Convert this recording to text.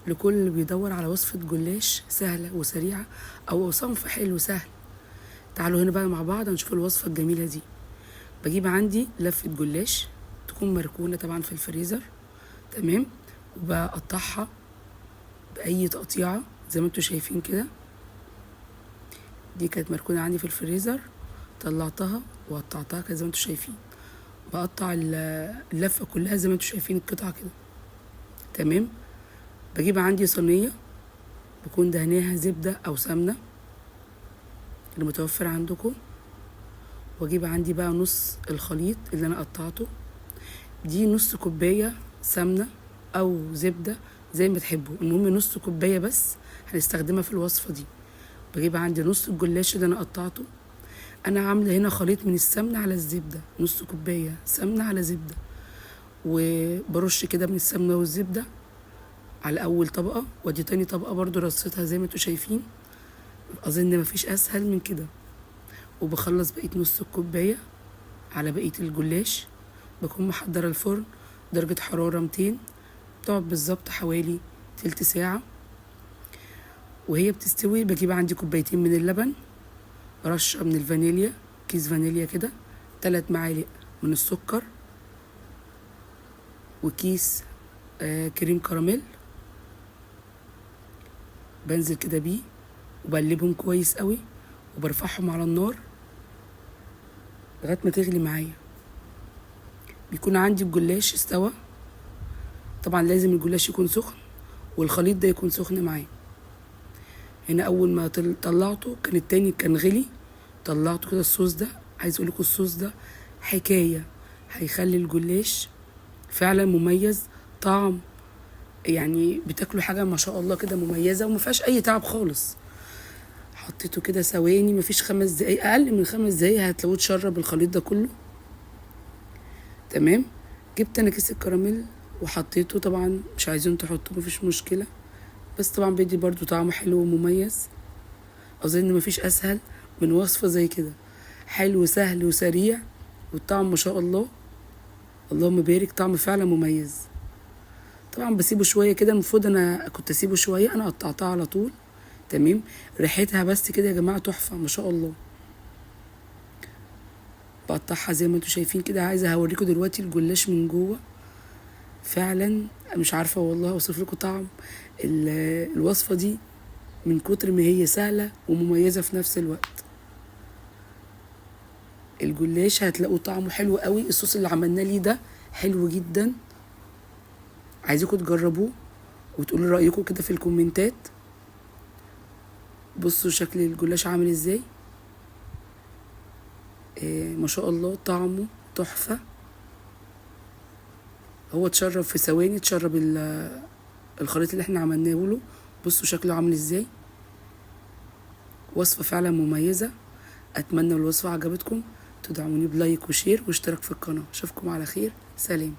لكل اللي بيدور على وصفة جلاش سهلة وسريعة أو صنف حلو سهل. تعالوا هنا بقى مع بعض هنشوف الوصفة الجميلة دي. بجيب عندي لفة جلاش تكون مركونة طبعا في الفريزر، تمام، وبقطعها بأي تقطيعة زي ما انتوا شايفين كده. دي كانت مركونة عندي في الفريزر، طلعتها وقطعتها كده زي ما انتوا شايفين. بقطع اللفة كلها زي ما انتوا شايفين القطعة كده، تمام. بجيب عندي صينية بكون دهناها زبدة أو سمنة اللي متوفر عندكم، واجيب عندي بقى نص الخليط اللي انا قطعته. دي نص كوباية سمنة او زبدة زي ما تحبوا، المهم نص كوباية بس هنستخدمها في الوصفة دي. بجيب عندي نص الجلاش اللي انا قطعته. انا عاملة هنا خليط من السمنة على الزبدة، نص كوباية سمنة على زبدة، وبرش كده من السمنة والزبدة على اول طبقة، ودي تاني طبقة برضو رصيتها زي ما انتوا شايفين. اظن مفيش اسهل من كده. وبخلص بقية نص الكوباية على بقية الجلاش. بكون محضرة الفرن درجة حرارة 200، بتقعد بالظبط حوالي تلت ساعة. وهي بتستوي بجيب عندي كوبايتين من اللبن، رشة من الفانيليا، كيس فانيليا كده، 3 معالق من السكر، وكيس كريم كراميل. بنزل كده بيه وبقلبهم كويس قوي، وبرفعهم على النار لغايه ما تغلي معايا. بيكون عندي الجلاش استوى. طبعا لازم الجلاش يكون سخن والخليط ده يكون سخن معايا. هنا اول ما طلعته كان التاني كان غلي، طلعته كده. الصوص ده عايز اقول لكم الصوص ده حكايه، هيخلي الجلاش فعلا مميز. طعم يعني بتاكلوا حاجه ما شاء الله كده مميزه وما فيهاش اي تعب خالص. حطيته كده ثواني، مفيش 5 دقايق، اقل من 5 دقايق هتلاقوه اتشرب الخليط ده كله، تمام. جبت انا كيس الكراميل وحطيته. طبعا مش عايزين تحطوه مفيش مشكله، بس طبعا بيدي برضو طعم حلو ومميز. اظن مفيش اسهل من وصفه زي كده، حلو سهل وسريع، والطعم ما شاء الله اللهم بارك، طعم فعلا مميز. طبعا بسيبه شويه كده، المفروض انا كنت اسيبه شويه، انا قطعتها على طول، تمام. ريحتها بس كده يا جماعه تحفه ما شاء الله. بقطعها زي ما انتوا شايفين كده. عايزه هوريكم دلوقتي الجلاش من جوه، فعلا مش عارفه والله اوصف لكم طعم الوصفه دي من كتر ما هي سهله ومميزه في نفس الوقت. الجلاش هتلاقوا طعمه حلو قوي. الصوص اللي عملناه ليه ده حلو جدا، عايزكم تجربوه وتقولوا رايكم كده في الكومنتات. بصوا شكل الجلاش عامل ازاي، ما شاء الله طعمه تحفه. هو اتشرب في ثواني، اتشرب الخليط اللي احنا عملناه له. بصوا شكله عامل ازاي، وصفه فعلا مميزه. اتمنى الوصفه عجبتكم، تدعموني بلايك وشير واشتراك في القناه. اشوفكم على خير، سلام.